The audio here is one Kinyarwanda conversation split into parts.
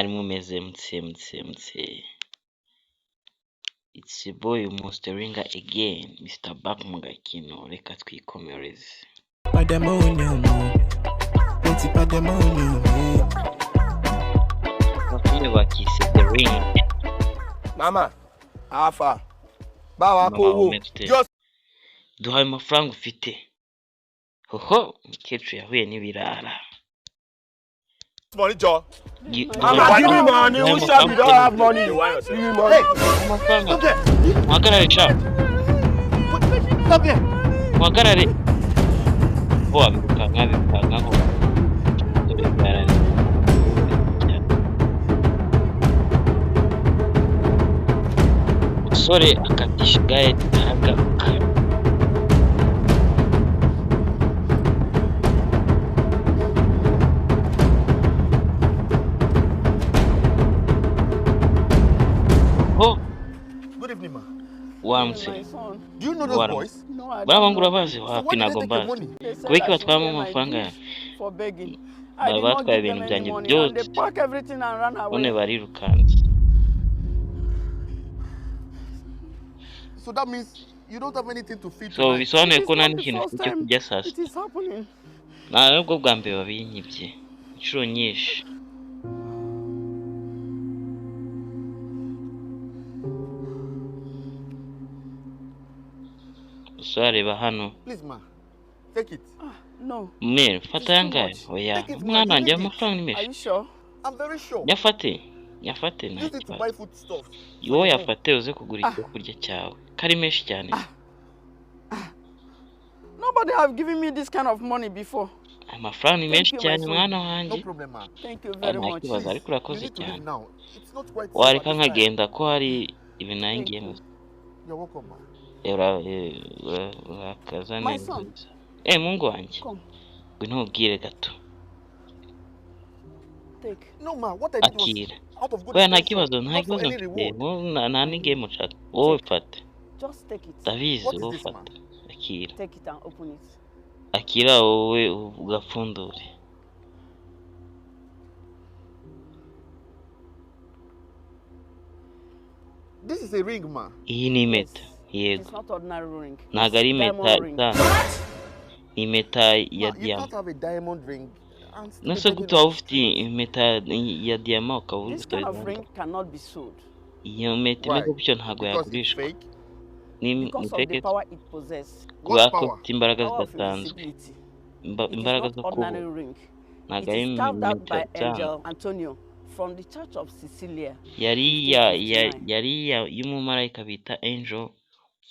mwari mumeze mutse. It's your boy monstellinga again, Mr. Back mu gakino, reka twikomereze. Bakumi bakise the ring. Mama, afa. Bawa ko. Duhaye amafaranga ufite. Hoho, mukecuru yahuye n'ibirara. Money, Joe. Mama, give me money. Who shall we don't have money? Give me money. Amafaranga. Mwagarare cha. Stop here. Mwagarare. Bo abikanga ho. Dore barare. Sore akatishigaye aragaruka. Good evening, ma. Wamse. Do you know those boys? Barabangura bazi wapi nago bazi. Kubiki batwara mu mafaranga ya. For begging. Bari batwaye ibintu byanjye byose. They pack everything and run away. None barirukanze. So that means you don't have anything to feed. So bisobanuye ko nta n'ikintu cyo kurya sasa. It is happening. Ntabwo bwa mbere babinyibye. Inshuro nyinshi. Usareba hano. Please, ma. Take it. No. Me, fata yangaye. Oya, umwana wanjye amafaranga ni Are menshi. you sure? I'm very sure. Nyafate Use it to buy food stuff. Yo yafate uze kugura icyo kurya cyawe. Kari menshi cyane. Nobody have given me this kind of money before. Amafaranga ni menshi cyane mwana wanjye. No problem, ma. Thank you very much. Ntakibazo ariko You urakoze need to leave cyane. now. It's not quite. Wareka nkagenda ko hari ibintu nangiyemo. You're welcome, ma. Urakaza My neza. son. Mungu wanjye. Come, Ngwino ubwire gato. take. No, ma. What I did was Akira. out of good Oya nta intention, kibazo not for any reward. nta n'igame ushaka. Wowe fata. Just take it. Ndabizi What is wowe this, ma? fata. Akira. Take it and open it. Akira wowe ugapfundure. This is a ring, ma. Iyi ni impeta. It's Yego. not ordinary ring. Ntabwo ari impeta Diamond ring. isanzwe. Ni impeta ya Ma, you diyama. can't have a diamond ring. And still Nose be gute begging waba us. ufite impeta ya diyama ukaba This kind of ufite ring cannot be sold iyo mpeta Why? imeze gutyo ntabwo Because it's yagurishwa. fake. Ni because of the fake power it possesses. kubera What ko power? ifite imbaraga Power of zidasanzwe. invisibility. It is Imbaraga not zo ordinary kuba ring. It ntabwo ari is carved out by impeta Angel Antonio from the Church of Sicilia. yari 1559. y'umumarayika bita Angel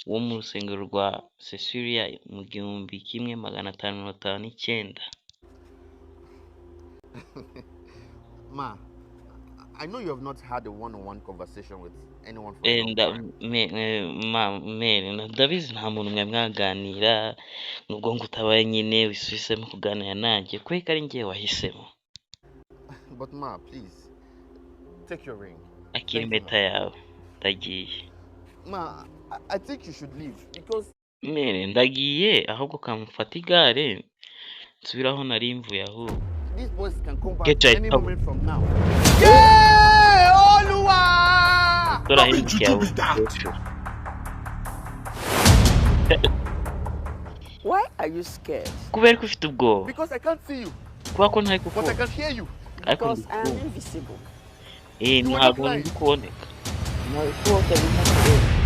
wo mu rusengero rwa Sicilia mu 1559. Ma, I know you have not had a one-on-one conversation with anyone for a long Mere ndabizi nta muntu mwe mwaganira nubwo ngo utabaye nyine wisubisemo kuganira nanjye kubera ari njye wahisemo. But ma, please, take your ring. Akira Thank you, impeta yawe ndagiye. Ma, I think you should leave because Mere ndagiye ahubwo kamufata igare nsubiraho nari mvuye ahubwo. these boys can come back Get right any up. moment from now. Yeah, Oluwa! Turahindukiye ahubwo. Why are you scared? Kubera ko ufite ubwoba. Because I can't see you, Kuba ko ntari but I kukumva. can hear you. Ariko Because I am ndikumva. invisible. Ntabwo ndi kuboneka. Ntabwo kuboneka birimo kuboneka.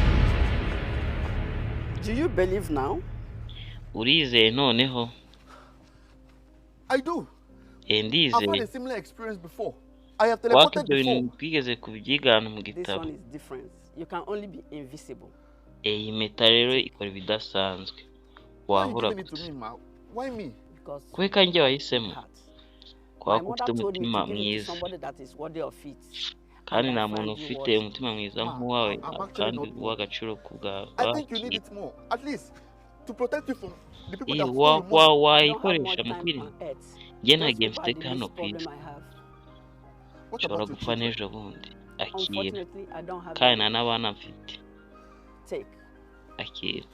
Do you believe now? Urizeye noneho. I do. I've had Ndizeye. a similar experience before. I have Wako teleported ibyo bintu before. twigeze kubyigana mu This gitabo. one is different. You can only be invisible. Iyi mpeta rero ikora ibidasanzwe. Why are you Wahura giving it to me, ma? Why me? Because kubera njye wahisemo. heart. Kwa My ko mother ufite told me umutima to give it to mwiza. somebody that is worthy of it. Kandi And I nta muntu find you ufite worthy. umutima mwiza Ma, nk'uwawe I'm actually kandi not worthy. uw'agaciro ku bwawe. I think you need it more. At least to protect you from the people that Iyo stole your money. I don't have wayikoresha much mu time kwirinda. on earth. Njye nta Just gihe over mfite the hano least ku isi. problem I have. What Nshobora about your gupfa children? n'ejo bundi. Akira. Unfortunately, I don't have Kandi nta any. n'abana mfite. Take. Akira.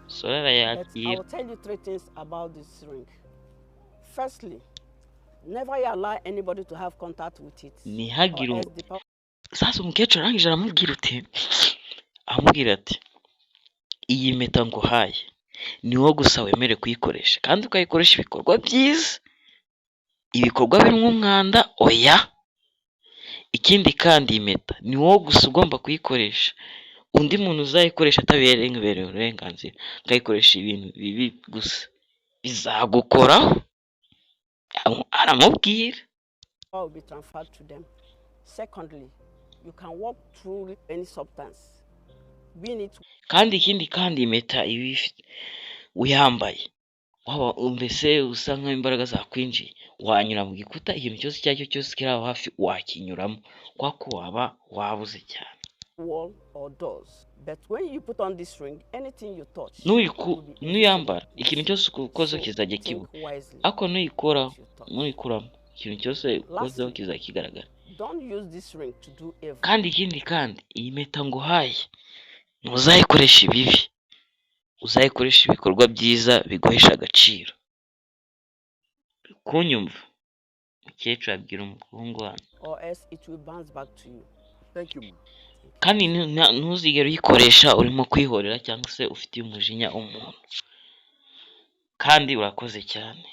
Sorara But I yakira. will tell you three things about this ring. Firstly, Never allow anybody to have contact with it. ntihagire sasa umukecuru arangije amubwira ati iyi mpeta nguhaye ni wowe gusa wemere kuyikoresha kandi ukayikoresha ibikorwa byiza, ibikorwa birimo umwanda oya. Ikindi kandi iyi mpeta ni wowe gusa ugomba kuyikoresha, undi muntu uzayikoresha atabiherewe uburenganzira akayikoresha ibintu bibi gusa bizagukoraho. Aramubwira Will be transferred to them. Secondly, you can walk through any substance, being it. kandi ikindi kandi impeta ibi uyambaye waba mbese usa nkaho imbaraga zakwinjiye wanyura mu gikuta, ikintu cyose icyo ari cyo cyose kiri aho hafi wakinyuramo kwa ko waba wabuze cyane. Wall or doors. But when you put on this ring, anything you touch, nuyambara ikintu cyose ukozeho kizajya kiba, ariko nuyikuramo ikintu cyose ukozeho kizajya kigaragara. Don't use this ring to do evil. kandi ikindi kandi iyi mpeta nguhaye ntuzayikoresha ibibi, uzayikoresha ibikorwa byiza biguhesha agaciro. Kunyumva mukecuru abwira umuhungu wanjye, or else it will bounce back to you. Thank you. kandi ntuzigere uyikoresha urimo kwihorera cyangwa se ufitiye umujinya umuntu. Kandi urakoze cyane,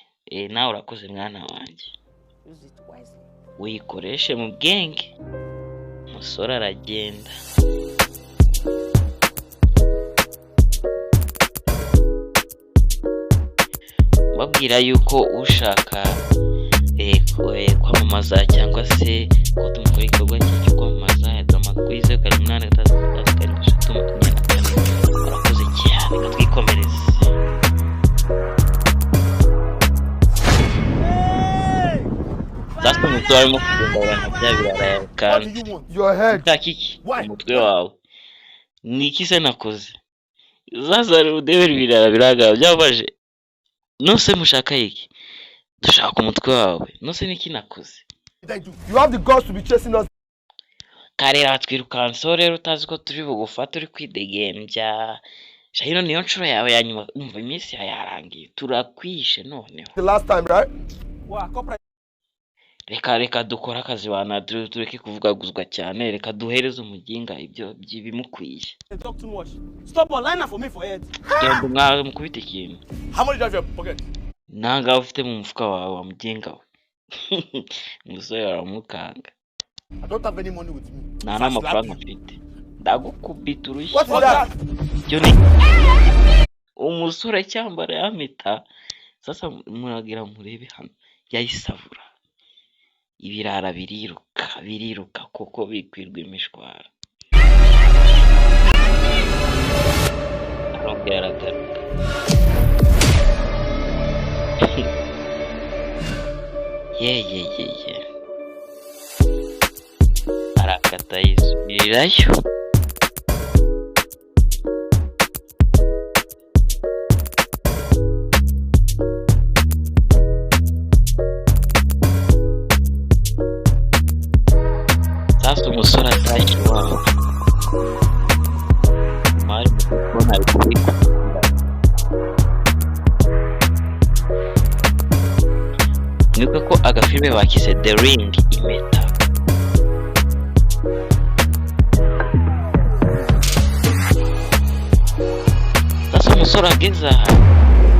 nawe urakoze mwana wanjye, Use it wisely. uyikoreshe mu bwenge. Umusore aragenda. Babwira yuko ushaka kwamamaza cyangwa se ko tumukora igikorwa cyo kwamamaza yagama kuri 07833624. Urakoze cyane, gatwikomereze. Sasa umusore arimo kugenda bya birara kandi Your head. takiki umutwe wawe ni iki se nakoze? Sasa udebera ibirara biraga byabaje. Nose mushaka iki? Dushaka umutwe wawe. Nose niki nakoze? You have the guts to be chasing us. Karera twirukanso rero utazi ko turi bugufata uri kwidegembya. Shahino niyo nshuro yawe yanyuma, umva iminsi yarangiye. Turakwishe none. The last time, right? Reka dukora akazi wana tureke kuvugaguzwa cyane, reka duhereze umuginga ibyo bimukwiye. Talk too much. Stop online for me for head. Genda mwawe mukubita ikintu. How much do you have in your pocket? Nanga ufite mu mufuka wawe wa muginga we. Umusore aramukanga. I don't have any money with me. Nta n'amafaranga mfite. Ndagukubita urushyi. What is that? Joni. Umusore cyambara yamita. Sasa muragira murebe hano. Yayisavura. Ibirara biriruka koko bikwirwa imishwara. Arongera aragaruka. Ye. Arakata yisubirirayo. Sasa umusore atashye iwabo. Mari mukubona ari kubika. Nibuka ko agafilme bakise The Ring, impeta. Sasa umusore ageze aha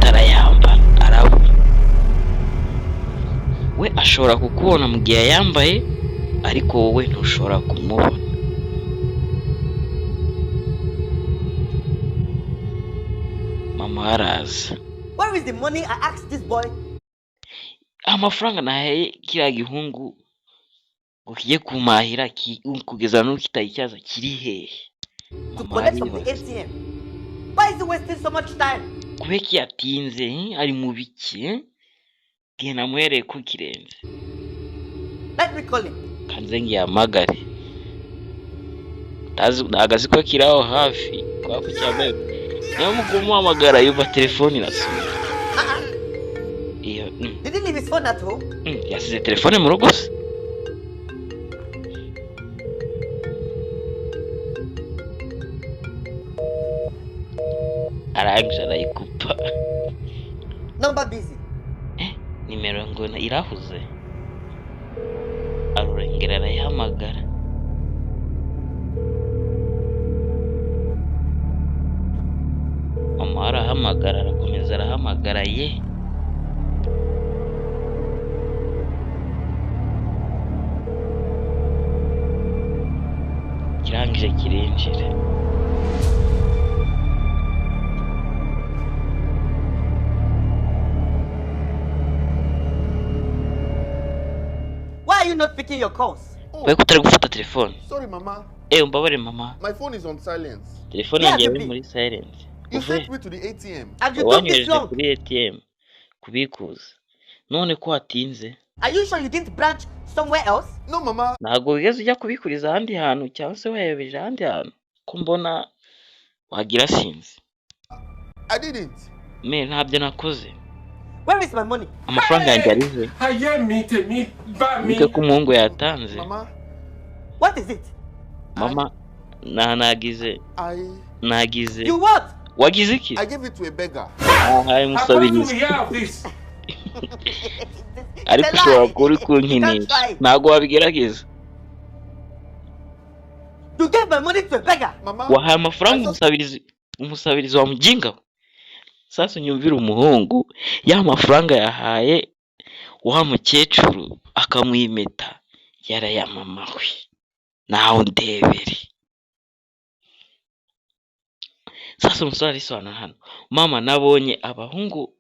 tarayambara arabona. We ashobora kukubona mu gihe yambaye, ariko wowe ntushobora kumubona. Mama araza. Where is the money I asked this boy? Amafaranga nahaye kiriya gihungu ngo kijye kumahira kugeza n'uko kitayicyaza kiri hehe? To collect from the ATM. Why is he wasting so much time? Kubeki yatinze ari mu biki? Gihe namuhereye ko kirenze. Let me call him. Kanze ngiyamagare. Nagazi ko kiraho hafi kwa kucyambaye. Niyo mugumuhamagara yuba telefone irasubira. Iyo. Did he leave his phone at home? Yasize telefone mu rugo se. Arangije arayikupa. Number busy. Nimero ngo irahuze. arongera arayihamagara. Mama arahamagara, arakomeza arahamagara ye. Kirangije kirinjira. Why are you not picking your calls? Bari kutari gufata telefone. Sorry, Mama. Umbabare mama. My phone is on silence. Telefone Yeah, yanjye baby. iri muri silent. You sent me to the ATM. And you took this Wanyohereje long. kuri ATM kubikuza. None ko watinze? Are you sure you didn't branch somewhere else? No, Mama. Ntabwo wigeze ujya kubikuriza ahandi hantu cyangwa se wayobeje ahandi hantu? Ko mbona wagira sinzi. I didn't. Ntabyo nakoze. Where is my money? Amafaranga yanjye arihe? Nike ko umuhungu yatanze. Mama. What is it? Mama nagize. You what? Wagize iki? I gave it to a beggar. Aha musabiriza. Ariko ushobora kuba uri kunkinisha. Ntabwo wabigerageza. You gave my money to a beggar. Mama. Wahaye amafaranga umusabirizi wa mujinga. Sasa unyumvira umuhungu ya mafaranga yahaye wa mukecuru akamwimeta yarayamamawe. Naho ndebere. Sasa umusore arisobanura hano. Mama nabonye abahungu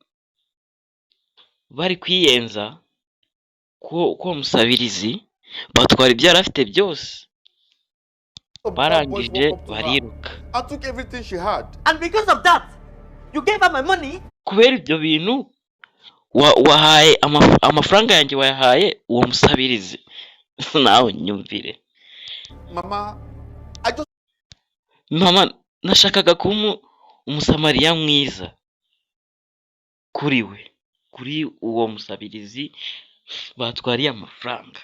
bari kwiyenza ko musabirizi batwara ibyo yarafite byose. Barangije bariruka. I took everything she had. And because of that, you gave her my money? Kubera ibyo bintu wahaye amafaranga yanjye wayahaye uwo musabirizi. Nawe nyumvire. Mama nashakaga kuba umusamariya mwiza kuri we, kuri uwo musabirizi batwariye amafaranga.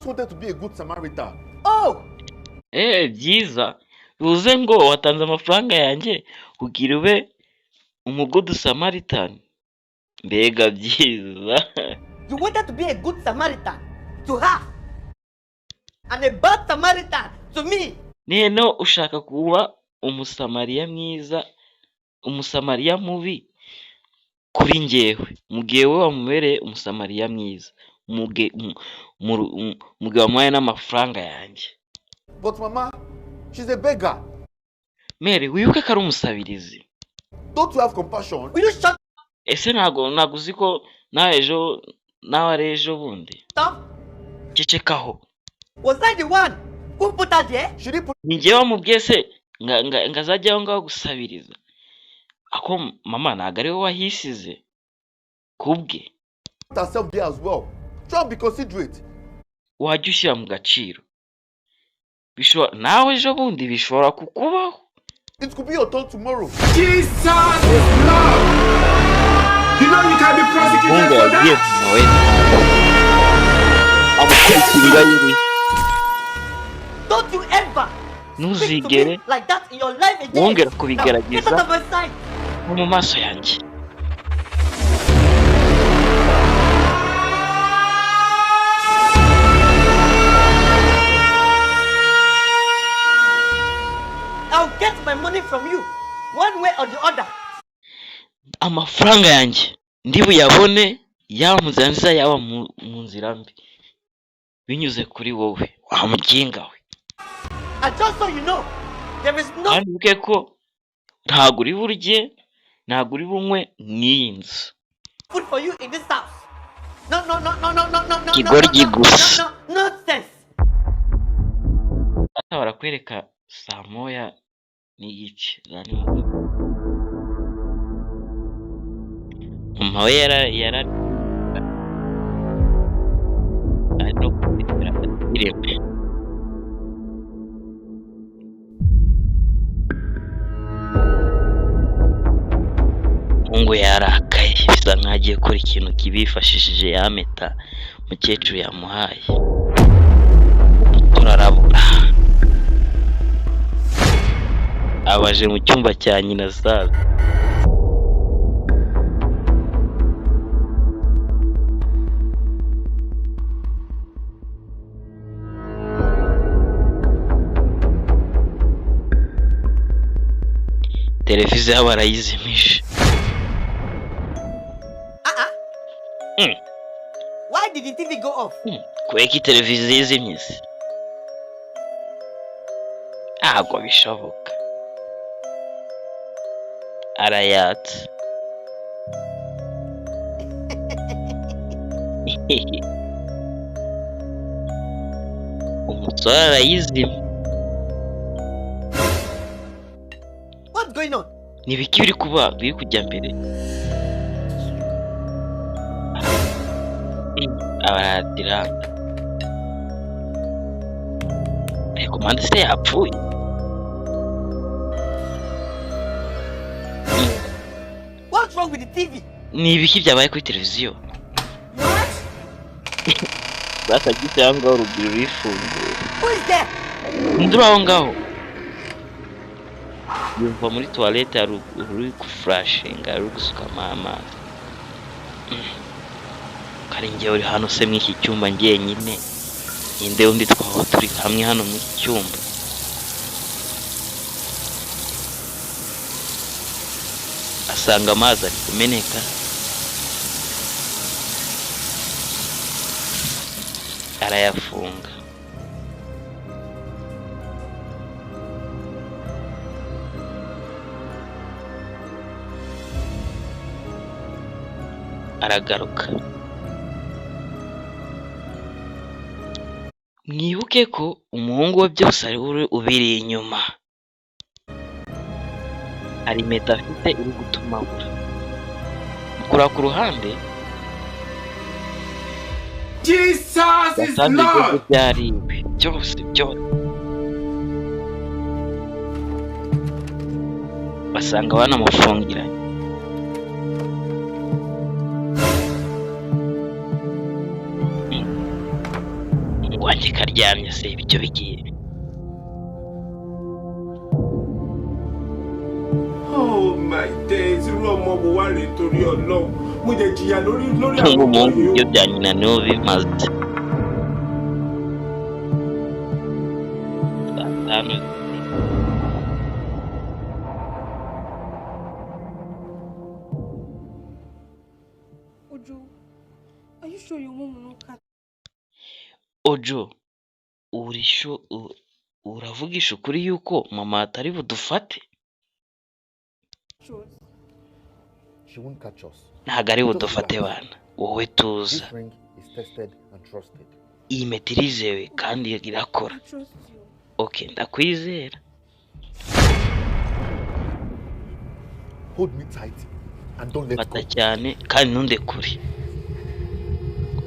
I wanted to be a good Samaritan. Oh! Byiza. Bivuze ngo watanze amafaranga yanjye kugira ube umugood Samaritan. Mbega byiza. You wanted to be a good Samaritan to her and a bad Samaritan to me. Neno ushaka kuba umusamariya mwiza, umusamariya mubi kuri njyewe. Mugihe we wamubereye umusamariya mwiza. Mugihe wamuhaye n'amafaranga yanjye. But Mama, she's a beggar. Mary, wibuke ko ari umusabirizi. Don't you have compassion? Will you shut Ese ntago uzi ko nawe ari ejo bundi? up? Cecekaho. Was I the one who put her there? She didn't put Ni njyewe wamubwiye se ngazajya aho ngaho gusabiriza. Ako mama ntago ari we wahisize kubwe. herself there as well. Try and be considerate. Wajya ushyira mu gaciro. Nawe ejo bundi bishobora kukubaho. It could be your turn tomorrow. Jesus is love. You know you can be prosecuted for that. Don't you ever speak to me like that in your life again. Wongera Now, kubigerageza get out of my sight. mu maso yanjye. I'll get my money from you, one way or the other. Amafaranga yanjye ndi buyabone yaba mu nzira nziza yaba mu nzira mbi. Binyuze kuri wowe wa mujinga we. And just so you know, there is no Kandi uke ko ntago uri burye, ntago uri bunywe n'iyi nzu. food for you in this house. No, no, no, no, no, no, no, no, Kigoryi no, gusa. no, no, nonsense. Ata barakwereka saa moya n'igice za nimugoroba. Mama we yara arimo kubitira ireme. Mungu yarakaye bisa nkaho agiye gukora ikintu kibifashishije yameta mukecuru yamuhaye. Turarabura. Abaje mu cyumba cya nyina sabe. televiziyo barayizimije. Why did the TV go off? Kweki televiziyo izimye se? Ntabwo bishoboka. Arayatse. Umusore arayizimye. What's going on? Nibiki biri kuba biri kujya mbere? Abaradiranga. Komande se yapfuye. What's wrong with the TV? Nibiki byabaye kuri televiziyo? Bakagize aho ngaho urugero rifunguye. Who is there? Ndura aho ngaho. Yumva muri toilette ari guflashinga ari gusukamo amazi. Kari njye uri hano se mw'iki cyumba njyenyine. Inde undi twaba turi hamwe hano mu cyumba. Asanga amazi ari kumeneka. Arayafunga. Aragaruka. Mwibuke ko umuhungu we byose ari ubiri inyuma. Hari impeta afite iri gutumagura. Mukura ku ruhande. Jesus is Lord. Byariwe byose. Basanga banamufungiranye. Wanjye karyamye se ibyo bigiye. Oh my days, Romo wale torí Ọlọ́run. Mo jẹ jìyà lórí Umuhungu ibyo bya nyina niho bimaze. Ojo, are you sure your mom will not catch? Ojo, uravugisha ukuri yuko mama atari budufate? She won't catch us. Ntago ari budufate bana. Wowe tuza. This ring is tested and trusted. Iyi mpeta irizewe kandi irakora. Okay, ndakwizera. Hold me tight and don't let Fata go. cyane kandi ntundekure.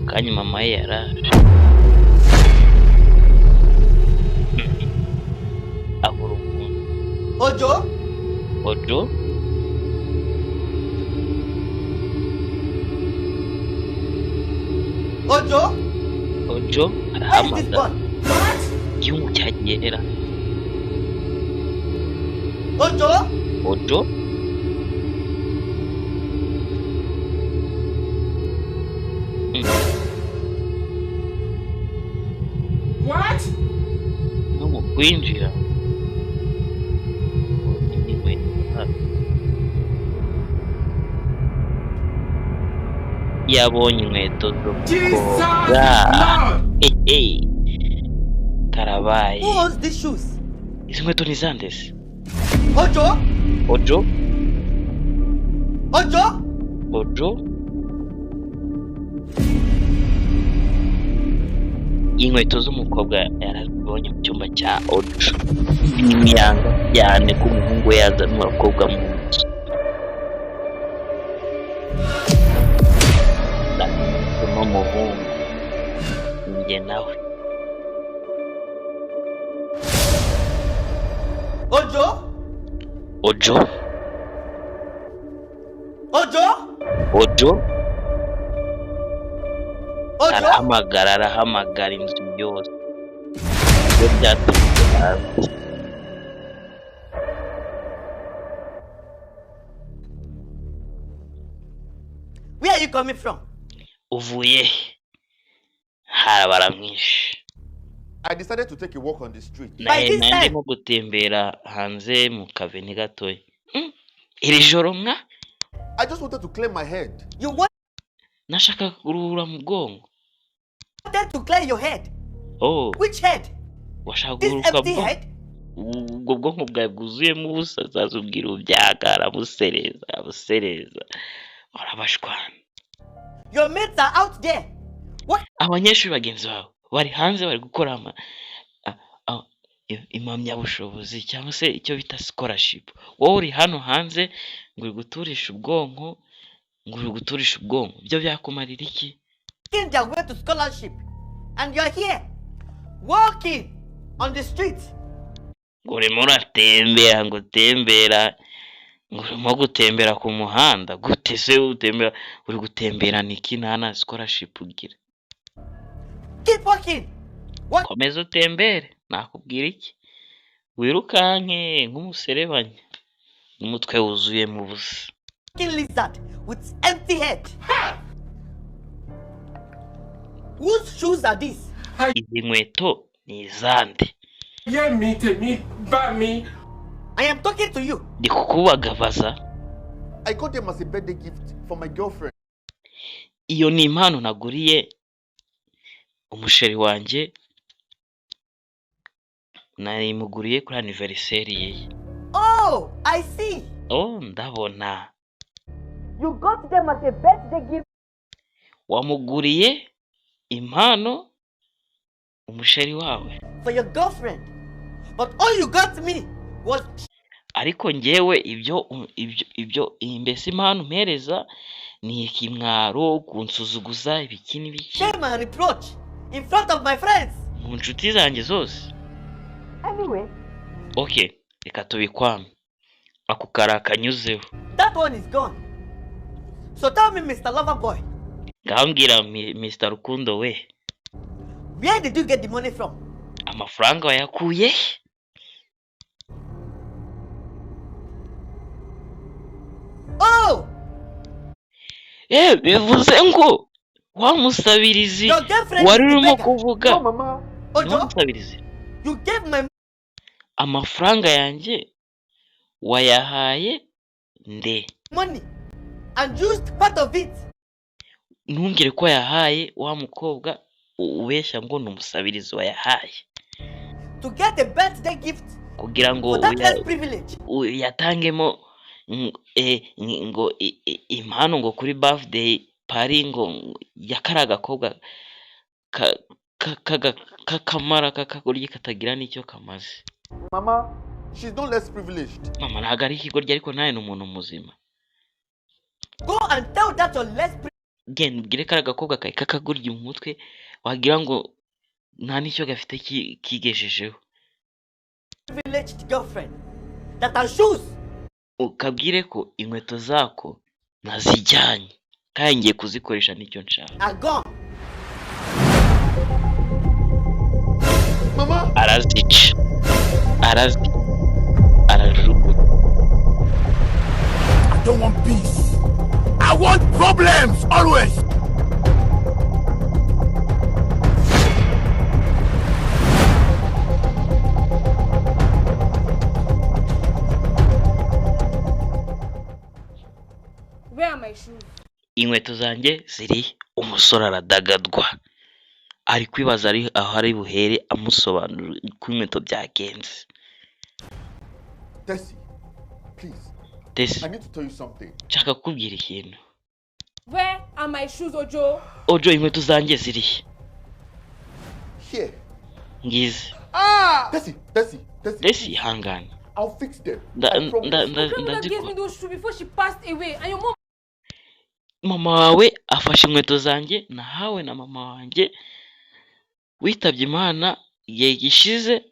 Kanya mama ye yaraje. Abura umuntu. Ojo? Ojo? Ojo? Ojo Where is this arahamagara. boy? Igihugu cyagerera. Ojo? Ojo? What? No mu kwinjira. Yabonye inkweto zo koga. Karabaye. Who owns these shoes? Izi nkweto ni zande se? Ojo? Ojo? Ojo? Ojo? Inkweto z'umukobwa yarazibonye mu cyumba cya Ojo. N'imyanga cyane ko umuhungu yazana umukobwa mu nzu. Umuhungu njye nawe. Ojo? Ojo? Ojo? Ojo? Ojo? Arahamagara inzu yose. Ibyo byaturutse hanze. Where are you coming from? Uvuye harabara mwinshi. I decided to take a walk on the street. By this time. Ndimo gutembera hanze mu kaveni gatoya. iri joro mwa I just wanted to clear my head. You wanted nashaka kuruhura mu bwonko. to clear your head. Oh, Which head? washaka This guruka empty bwo head? ubwo bwonko bwawe bwuzuyemo ubusa azazubwira ubyagara busereza arabashwana. Your mates are out there. What? Abanyeshuri bagenzi bawe bari hanze bari gukora impamyabushobozi cyangwa se icyo bita scholarship. Wowe uri hano hanze ngo uri guturisha ubwonko byo byakumarira iki? In their way to scholarship, and you're here walking on the street. Ngo urimo uratembera ngo urimo gutembera ku muhanda gute se utembera uri gutembera niki nta scholarship ugira? Keep walking. What? Komeza utembere nakubwira iki? Wirukanke nk'umuserebanya n'umutwe wuzuye mu busa. Lizard with empty head. Whose shoes are these? Izi nkweto ni izande. Ye mi tèmi bá mi. I am talking to you. Ndi kukubagabaza. I got them as a birthday gift for my girlfriend. Iyo ni impano naguriye umusheri wanje, narimuguriye kuri anniversaire ye. Oh, I see. Oh, ndabona. You got them as a birthday gift. Wamuguriye impano umusheri wawe. For your girlfriend. But all you got me was Ariko njyewe ibyo imbese impano mpereza ni ikimwaro kunsuzuguza ibikini biki. shame and reproach in front of my friends. Mu nshuti zanjye zose. Anyway, Okay, reka tubikwame. Ako karakanyuzeho. that one is gone. So tell me, Mr. Loverboy, Ngambwira Mr. Rukundo we. where did you get the money from? Amafaranga wayakuye? Oh! Bivuze ngo wamusabirizi Your girlfriend wari is the urimo beggar. kuvuga. No, Mama. Ojo, Wamusabirizi. you gave my Amafaranga yanjye wayahaye nde? money and used part of it Ntumbwire ko yahaye wa mukobwa ubeshya ngo ni umusabirizi wayahaye. to get a birthday gift Kugira ngo for that less privilege. yatangemo ngo impano ngo kuri birthday party ngo yakara agakobwa kakamara kakagoryi katagira n'icyo kamaze. Mama, she's not less privileged. Mama ntago ari ikigoryi ariko nawe ni umuntu muzima. Go and tell that your less Genda ubwire kari agakobwa kawe kakagoryi mu mutwe wagira ngo nta n'icyo gafite kigejejeho. privileged girlfriend that her shoes Ukabwire ko inkweto zako nazijyanye kandi ngiye kuzikoresha nicyo nshaka. are gone. Mama! Arazica arajugunya. I don't want peace. I want problems always. Where are my shoes? Inkweto zanjye ziri umusore aradagadwa. Ari kwibaza aho ari buhere amusobanurira uko inkweto byagenze. Tessie, please. Tesi, I need to tell you something. nshaka kukubwira ikintu. Where are my shoes, Ojo? Ojo, inkweto zanjye ziri Here. ngize. Tessie. Tesi, hangana. I'll fix them. I promise. My grandmother gave me those shoes before she passed away, and your mom. Mama wawe afashe inkweto zanjye nahawe na mama wanjye witabye Imana igihe gishize,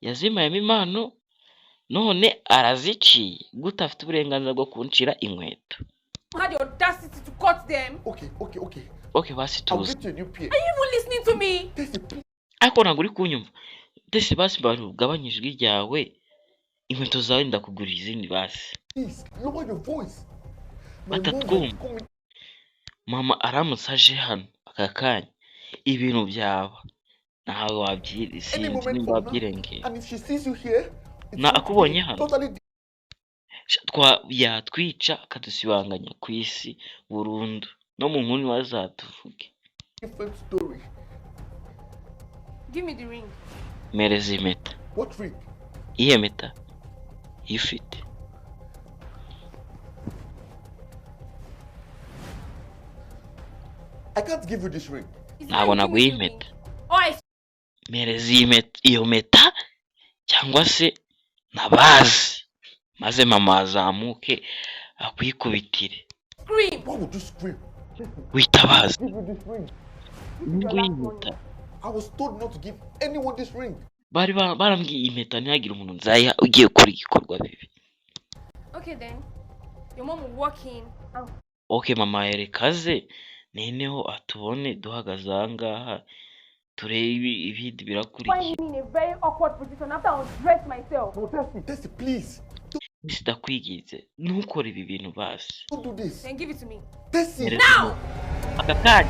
yazimayemo impano none araziciye. Gute afite uburenganzira bwo kuncira inkweto? Had the audacity to cut them. Okay. Okay, basi I'll tuzi. get you a new pair. Are you even listening to me? Tessie, please. Ariko ntabwo uri kunyumva. Tesi, basi ugabanye ijwi ryawe, inkweto zawe ndakugurira izindi basi. Please, lower your voice. My But mom at is home. coming. Mama aramutse aje hano aka kanya ibintu byaba nawe Any sinzi moment nimba from now. wabyirengera. And if she sees you here, it's Na going to akubonye be hano. totally yatwica akadusibanganya ku isi burundu no mu nkuni wazatuvuge. Different story. Give me the ring. Mereza impeta. What ring? Iye mpeta ifite. I can't give you this ring. Ntabwo naguha impeta. Oh, Mereza iyo mpeta cyangwa se nabazi maze mama azamuke akwikubitire. scream. Why would you scream? Witabaza. Give you this ring. Impeta. I was told not to give anyone this ring. Bari barambwiye impeta ntihagire umuntu nzaya ugiye gukora igikorwa bibi. Okay then. Your mom will walk in. Okay mama yerekaze neneho atubone duhagaze ahangaha turebe ibindi birakurikiye. Find me in a very awkward position after I undress myself. No, Tessie, please. Sidakwigize ntukore ibi bintu basi. Don't do this. Then give it to me. Tessie. Now! Akakanya.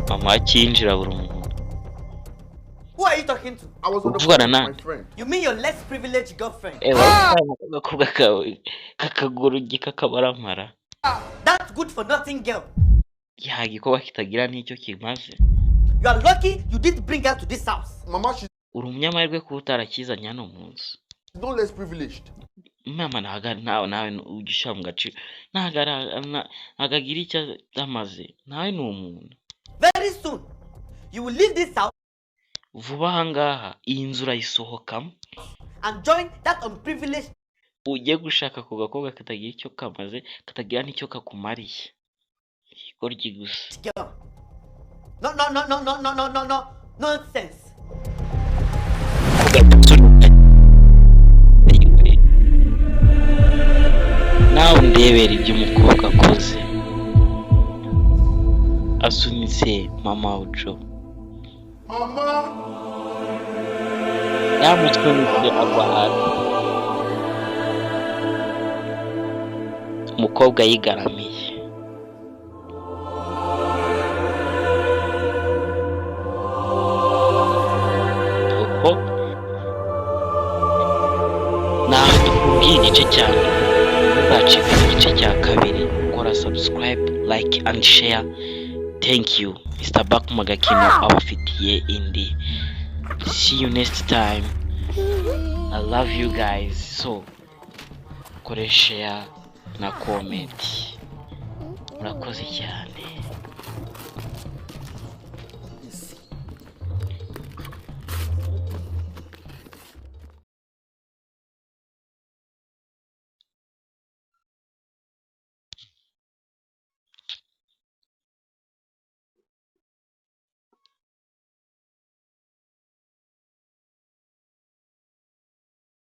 Mama akinjira buri muntu. Who are you talking to? I was on the Uvugana phone with nande? my friend. You mean your less privileged girlfriend? Agakobwa kawe kakaguru gikakabaramara. That's good for nothing, girl. Ya gikorwa kitagira n'icyo kimaze. You are lucky you didn't bring her to this house. Mama, she's Uri umunyamahirwe kuba utarakizanye hano mu nzu. no less privileged. Mama nawe ugisha mu gaciro. Nagagira icyo amaze. Nawe ni umuntu. Very soon, you will leave this house Vuba ahangaha iyi nzu urayisohokamo. and join that unprivileged Ujye gushaka ku gakobwa katagira icyo kamaze, katagira n'icyo kakumariye. Igoryi gusa. girl. No, nonsense. Nawe ndebera ibyo umukobwa akoze. Asunitse mama ujo. Mama! Yamusunitse agwa hasi. Umukobwa yigaramiye. Uko naho dukubwiye igice cya mbere. Ntugacike igice cya kabiri. Kora subscribe, like and share. Thank you. Mr. Bakuma Gakino abafitiye indi. See you next time. I love you guys. So kore share na comment. Murakoze cyane.